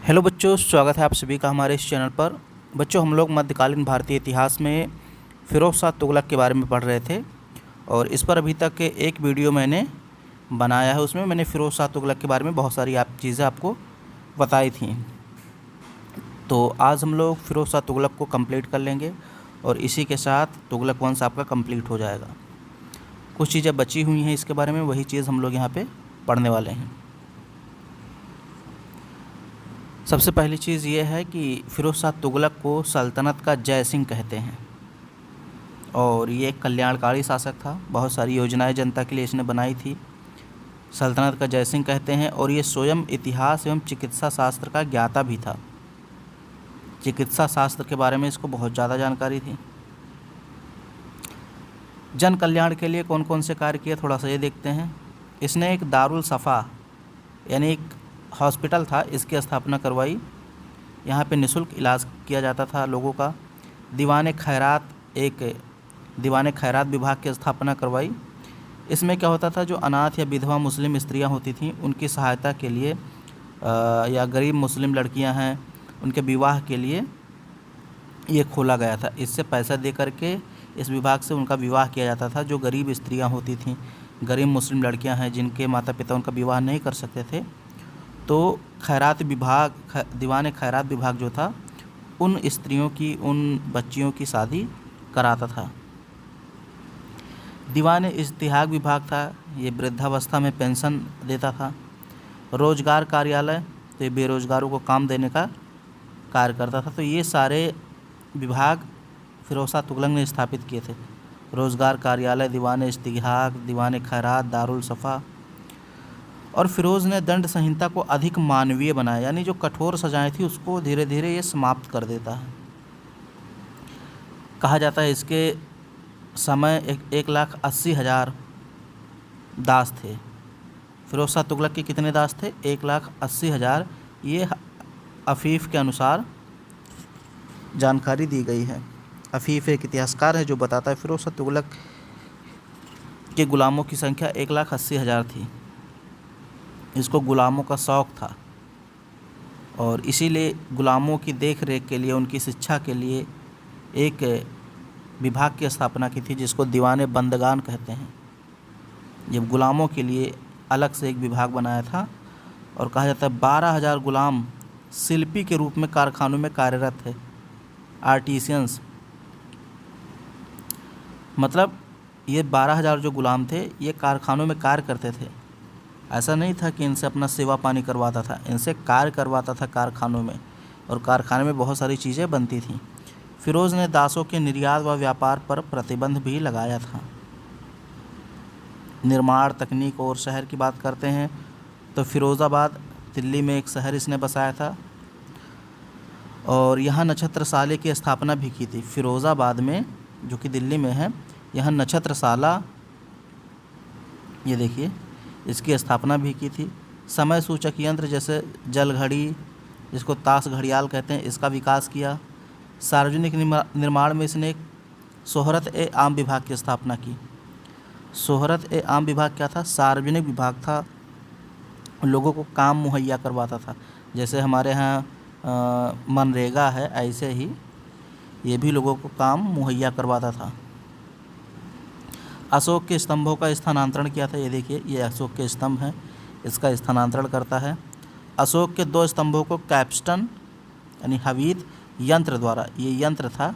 Hello बच्चों, स्वागत है आप सभी का हमारे इस चैनल पर। बच्चों, हम लोग मध्यकालीन भारतीय इतिहास में फ़िरोज़ शाह तुगलक के बारे में पढ़ रहे थे और इस पर अभी तक एक वीडियो मैंने बनाया है। उसमें मैंने फ़िरोज़ शाह तुगलक के बारे में बहुत सारी चीज़ें आपको बताई थी। तो आज हम लोग फ़िरोज़ शाह तुगलक को कंप्लीट कर लेंगे और इसी के साथ तुगलक वंश आपका कंप्लीट हो जाएगा। कुछ चीज़ें बची हुई हैं इसके बारे में, वही चीज़ हम लोग यहाँ पर पढ़ने वाले हैं। सबसे पहली चीज़ ये है कि फ़िरोज़ शाह तुगलक को सल्तनत का जय सिंह कहते हैं और ये एक कल्याणकारी शासक था। बहुत सारी योजनाएं जनता के लिए इसने बनाई थी। सल्तनत का जय सिंह कहते हैं और ये स्वयं इतिहास एवं चिकित्सा शास्त्र का ज्ञाता भी था। चिकित्सा शास्त्र के बारे में इसको बहुत ज़्यादा जानकारी थी। जन कल्याण के लिए कौन कौन से कार्य किए, थोड़ा सा ये देखते हैं। इसने एक दारुल सफ़ा यानी एक हॉस्पिटल था, इसकी स्थापना करवाई। यहाँ पे निःशुल्क इलाज किया जाता था लोगों का। दीवान खैरात विभाग की स्थापना करवाई। इसमें क्या होता था, जो अनाथ या विधवा मुस्लिम स्त्रियां होती थीं उनकी सहायता के लिए या गरीब मुस्लिम लड़कियां हैं उनके विवाह के लिए ये खोला गया था। इससे पैसा दे करके इस विभाग से उनका विवाह किया जाता था। जो गरीब स्त्रियाँ होती थीं, गरीब मुस्लिम लड़कियाँ हैं जिनके माता पिता उनका विवाह नहीं कर सकते थे, तो दीवान खैरात विभाग जो था उन स्त्रियों की, उन बच्चियों की शादी कराता था। दीवान इश्तिहाक विभाग था, ये वृद्धावस्था में पेंशन देता था। रोजगार कार्यालय, तो ये बेरोजगारों को काम देने का कार्य करता था। तो ये सारे विभाग फ़िरोज़ शाह तुगलक ने स्थापित किए थे। रोजगार कार्यालय, दीवान इश्तिहाक, दीवान खैरात, दारुल सफ़ा। और फ़िरोज़ ने दंड संहिता को अधिक मानवीय बनाया, यानी जो कठोर सजाएं थी उसको धीरे धीरे ये समाप्त कर देता है। कहा जाता है इसके समय 1,80,000 दास थे। फ़िरोज़ शाह तुगलक के कितने दास थे? 1,80,000। ये अफ़ीफ़ के अनुसार जानकारी दी गई है। अफ़ीफ़ एक इतिहासकार है जो बताता है फ़िरोज़ शाह तुगलक के ग़ुलामों की संख्या 1,80,000 थी। इसको ग़ुलामों का शौक़ था और इसीलिए ग़ुलामों की देख रेख के लिए, उनकी शिक्षा के लिए एक विभाग की स्थापना की थी जिसको दीवान बंदगान कहते हैं। ये ग़ुलामों के लिए अलग से एक विभाग बनाया था और कहा जाता है 12,000 ग़ुलाम शिल्पी के रूप में कारखानों में कार्यरत थे। आर्टिसियंस मतलब ये 12,000 जो ग़ुलाम थे ये कारखानों में कार्य करते थे। ऐसा नहीं था कि इनसे अपना सेवा पानी करवाता था, इनसे कार्य करवाता था कारखानों में, और कारखाने में बहुत सारी चीज़ें बनती थीं। फ़िरोज़ ने दासों के निर्यात व व्यापार पर प्रतिबंध भी लगाया था। निर्माण, तकनीक और शहर की बात करते हैं तो फ़िरोज़ाबाद दिल्ली में एक शहर इसने बसाया था और यहाँ नक्षत्रशाला की स्थापना भी की थी। फ़िरोज़ाबाद में, जो कि दिल्ली में है, यहाँ नक्षत्रशाला, ये देखिए, इसकी स्थापना भी की थी। समय सूचक यंत्र जैसे जल घड़ी, जिसको ताश घड़ियाल कहते हैं, इसका विकास किया। सार्वजनिक निर्माण में इसने एक शोहरत-ए-आम विभाग की स्थापना की। शोहरत-ए-आम विभाग क्या था? सार्वजनिक विभाग था, लोगों को काम मुहैया करवाता था। जैसे हमारे यहाँ मनरेगा है, ऐसे ही ये भी लोगों को काम मुहैया करवाता था। अशोक के स्तंभों का स्थानांतरण किया था। ये देखिए, ये अशोक के स्तंभ हैं, इसका स्थानांतरण करता है। अशोक के 2 स्तंभों को कैप्स्टन यानी हवीद यंत्र द्वारा, ये यंत्र था,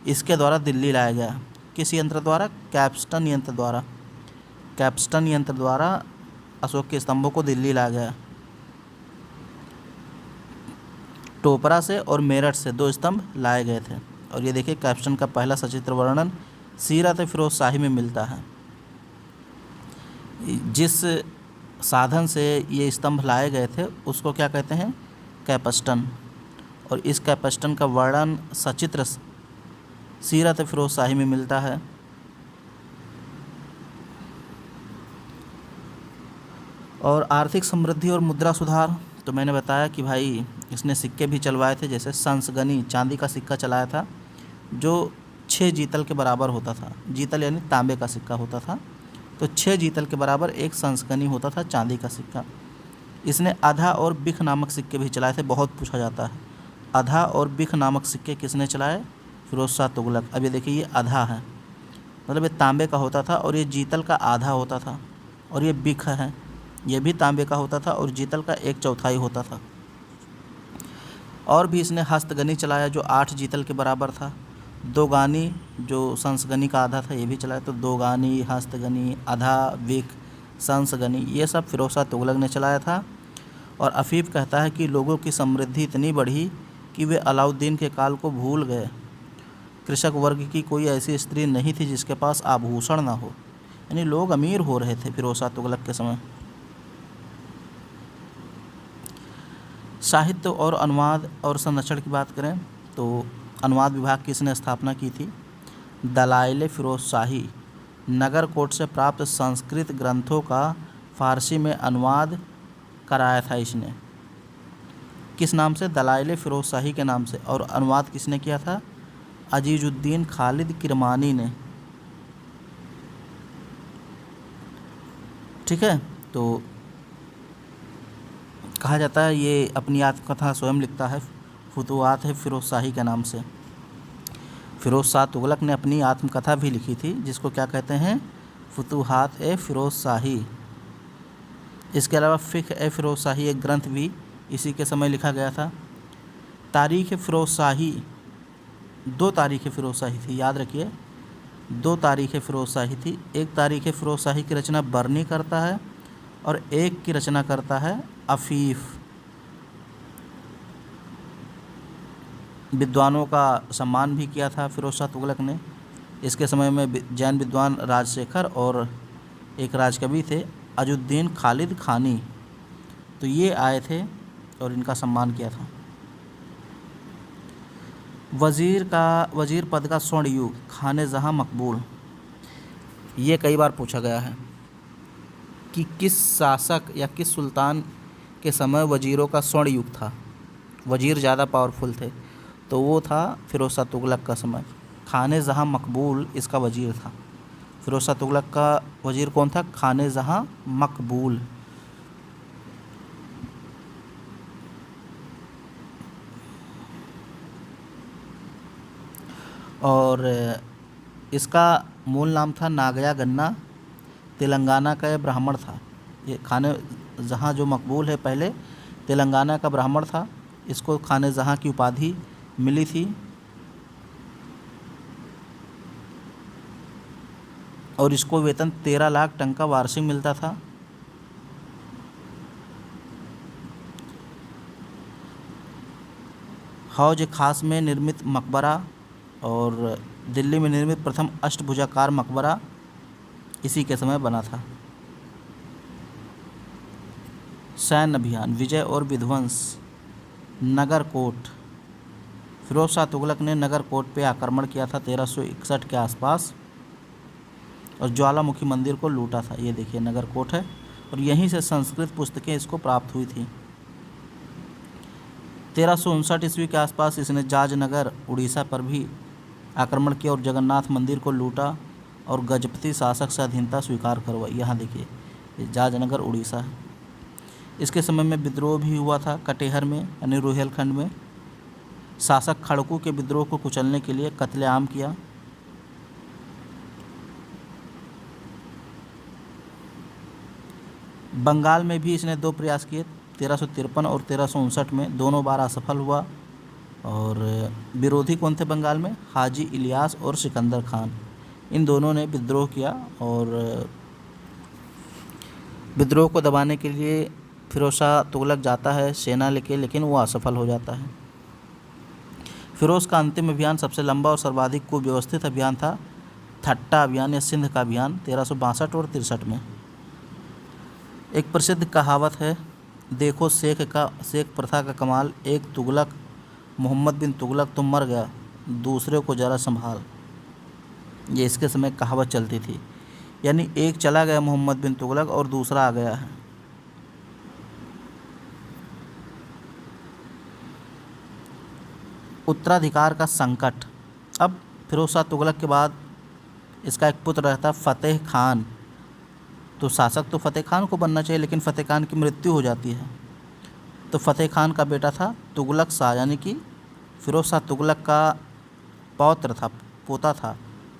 इसके द्वारा दिल्ली लाया गया। किस यंत्र द्वारा? कैप्स्टन यंत्र द्वारा। कैप्स्टन यंत्र द्वारा अशोक के स्तंभों को दिल्ली लाया गया। टोपरा से और मेरठ से 2 स्तंभ लाए गए थे। और ये देखिए, कैप्स्टन का पहला सचित्र वर्णन सीरत फ़िरोज़ शाही में मिलता है। जिस साधन से ये स्तंभ लाए गए थे उसको क्या कहते हैं? कैप्स्टन। और इस कैप्स्टन का वर्णन सचित्र सीरत फ़िरोज़ शाही में मिलता है। और आर्थिक समृद्धि और मुद्रा सुधार, तो मैंने बताया कि भाई इसने सिक्के भी चलवाए थे। जैसे संसगनी, चांदी का सिक्का चलाया था जो 6 जीतल के बराबर होता था। जीतल यानी तांबे का सिक्का होता था, तो 6 जीतल के बराबर एक संसगनी होता था चांदी का सिक्का। इसने अधा और बिख नामक सिक्के भी चलाए थे, बहुत पूछा जाता है। अधा और बिख नामक सिक्के किसने चलाए? फिरोज शाह तुगलक। अब ये देखिए, ये अधा है, मतलब ये तांबे का होता था और ये जीतल का आधा होता था। और ये बिख है, ये भी तांबे का होता था और जीतल का 1/4 होता था। और भी इसने हस्तगनी चलाया जो 8 जीतल के बराबर था। दोगानी जो संसगनी का आधा था ये भी चलाया। तो दोगानी, हस्तगनी, आधा, बिख, संसगनी, ये सब फिरोज शाह तुगलक ने चलाया था। और अफीफ कहता है कि लोगों की समृद्धि इतनी बढ़ी कि वे अलाउद्दीन के काल को भूल गए। कृषक वर्ग की कोई ऐसी स्त्री नहीं थी जिसके पास आभूषण ना हो, यानी लोग अमीर हो रहे थे फिरोज शाह तुगलक के समय। साहित्य और अनुवाद और संरक्षण की बात करें तो अनुवाद विभाग की इसने स्थापना की थी। दलाइल फिरोज शाही, नगरकोट से प्राप्त संस्कृत ग्रंथों का फ़ारसी में अनुवाद कराया था इसने। किस नाम से? दलाइल फिरोज शाही के नाम से। और अनुवाद किसने किया था? अजीजुद्दीन खालिद किरमानी ने। ठीक है, तो कहा जाता है ये अपनी आत्मकथा स्वयं लिखता है, फुतुहात फिरोज शाही के नाम से। फिरोज शाह तुगलक ने अपनी आत्मकथा भी लिखी थी जिसको क्या कहते हैं? फुतुहात फिरोज शाही। इसके अलावा फ़िक़्ह फिरोज शाही एक ग्रंथ भी इसी के समय लिखा गया था। तारीख़ फिरोज शाही, 2 तारीख़ फिरोज शाही थी, याद रखिए 2 तारीख़ फिरोज शाही थी। एक तारीख़ फिरोज शाही की रचना बर्नी करता है और एक की रचना करता है अफ़ीफ़। विद्वानों का सम्मान भी किया था फिरोज शाह तुगलक ने। इसके समय में जैन विद्वान राजशेखर और एक राजकवि थे अजुद्दीन खालिद खानी, तो ये आए थे और इनका सम्मान किया था। वज़ीर पद का स्वर्ण युग, खाने जहाँ मकबूल, ये कई बार पूछा गया है कि किस शासक या किस सुल्तान के समय वज़ीरों का स्वर्ण युग था, वज़ीर ज़्यादा पावरफुल थे, तो वो था फिरोज शाह तुगलक का समय। खाने जहाँ मकबूल इसका वज़ीर था। फिरोज शाह तुगलक का वज़ीर कौन था? खाने जहाँ मकबूल। और इसका मूल नाम था नागया गन्ना, तेलंगाना का ये ब्राह्मण था। ये खाने जहाँ जो मकबूल है पहले तेलंगाना का ब्राह्मण था, इसको खाने जहाँ की उपाधि मिली थी। और इसको वेतन 13 लाख टंका वार्षिक मिलता था। हौज खास में निर्मित मकबरा और दिल्ली में निर्मित प्रथम अष्टभुजाकार मकबरा इसी के समय बना था। सैन्य अभियान, विजय और विध्वंस, नगरकोट। फिरोज शाह तुगलक ने नगरकोट पे आक्रमण किया था 1361 के आसपास और ज्वालामुखी मंदिर को लूटा था। ये देखिए नगरकोट है और यहीं से संस्कृत पुस्तकें इसको प्राप्त हुई थी। 1359 ईस्वी के आसपास इसने जाजनगर उड़ीसा पर भी आक्रमण किया और जगन्नाथ मंदिर को लूटा और गजपति शासक से अधीनता स्वीकार करवाई। यहाँ देखिए ये जाजनगर उड़ीसा है। इसके समय में विद्रोह भी हुआ था कटेहर में, यानी रुहेलखंड में। शासक खड़कू के विद्रोह को कुचलने के लिए कत्लेआम किया। बंगाल में भी इसने 2 प्रयास किए, 1353 और 1359 में, दोनों बार असफल हुआ। और विरोधी कौन थे बंगाल में? हाजी इलियास और सिकंदर खान, इन दोनों ने विद्रोह किया और विद्रोह को दबाने के लिए फिरोज शाह तुगलक जाता है सेना लेके, लेकिन वो असफल हो जाता है। फिरोज का अंतिम अभियान सबसे लंबा और सर्वाधिक कुव्यवस्थित अभियान था थट्टा अभियान या सिंध का अभियान 1362 और 63 में। एक प्रसिद्ध कहावत है, देखो शेख प्रथा का कमाल, एक तुगलक मोहम्मद बिन तुगलक तुम मर गया, दूसरे को ज़रा संभाल। ये इसके समय कहावत चलती थी, यानी एक चला गया मोहम्मद बिन तुगलक और दूसरा आ गया है। उत्तराधिकार का संकट। अब फिरोज शाह तुगलक के बाद इसका एक पुत्र रहता फ़तेह खान। तो शासक तो फ़तेह खान को बनना चाहिए, लेकिन फ़तेह खान की मृत्यु हो जाती है। तो फ़तेह खान का बेटा था तुगलक शाह, यानी कि फ़िरोज़ शाह तुगलक का पौत्र था, पोता था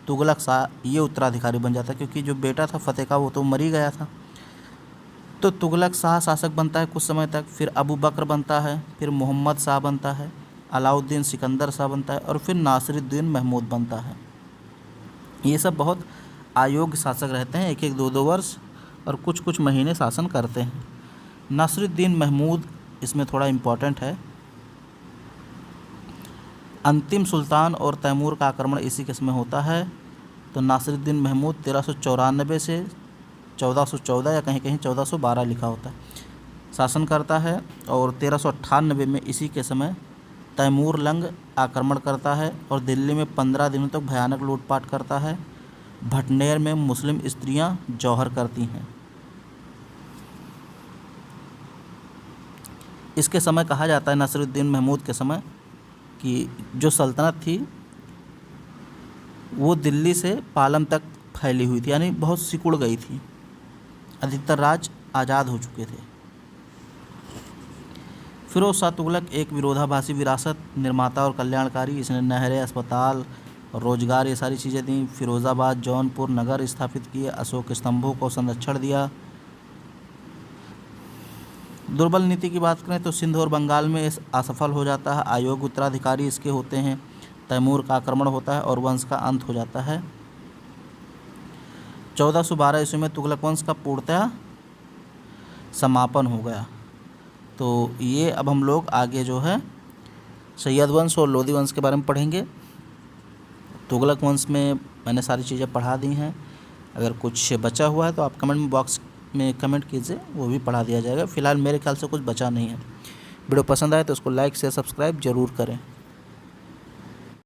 तुगलक शाह, ये उत्तराधिकारी बन जाता, क्योंकि जो बेटा था फ़तेह का वो तो मर ही गया था। तो तुगलक शाह शासक बनता है कुछ समय तक, फिर अबू बकर बनता है, फिर मोहम्मद शाह बनता है, अलाउद्दीन सिकंदर शाह बनता है और फिर नासिरुद्दीन महमूद बनता है। ये सब बहुत अयोग्य शासक रहते हैं, एक एक दो दो वर्ष और कुछ कुछ महीने शासन करते हैं। नासिरुद्दीन महमूद इसमें थोड़ा इम्पोर्टेंट है। अंतिम सुल्तान और तैमूर का आक्रमण इसी के समय होता है। तो नासिरुद्दीन महमूद 1394 से 1414 या कहीं कहीं 1412 लिखा होता है, शासन करता है। और 1398 में इसी के समय तैमूर लंग आक्रमण करता है और दिल्ली में 15 दिनों तक भयानक लूटपाट करता है। भटनेर में मुस्लिम स्त्रियां जौहर करती हैं। इसके समय कहा जाता है, नासिरुद्दीन महमूद के समय, कि जो सल्तनत थी वो दिल्ली से पालम तक फैली हुई थी, यानी बहुत सिकुड़ गई थी, अधिकतर राज्य आज़ाद हो चुके थे। फ़िरोज़ शाह तुगलक एक विरोधाभासी विरासत, निर्माता और कल्याणकारी। इसने नहरें, अस्पताल, रोजगार, ये सारी चीज़ें दी। फिरोज़ाबाद, जौनपुर नगर स्थापित किए, अशोक स्तंभों को संरक्षण दिया। दुर्बल नीति की बात करें तो सिंध और बंगाल में असफल हो जाता है, अयोग्य उत्तराधिकारी इसके होते हैं, तैमूर का आक्रमण होता है और वंश का अंत हो जाता है। 1412 ईस्वी में तुगलक वंश का पूर्णतः समापन हो गया। तो ये अब हम लोग आगे जो है सैयद वंश और लोदी वंश के बारे में पढ़ेंगे। तुगलक वंश में मैंने सारी चीज़ें पढ़ा दी हैं, अगर कुछ बचा हुआ है तो आप कमेंट बॉक्स में कमेंट कीजिए, वो भी पढ़ा दिया जाएगा। फ़िलहाल मेरे ख्याल से कुछ बचा नहीं है। वीडियो पसंद आए तो उसको लाइक शेयर सब्सक्राइब ज़रूर करें।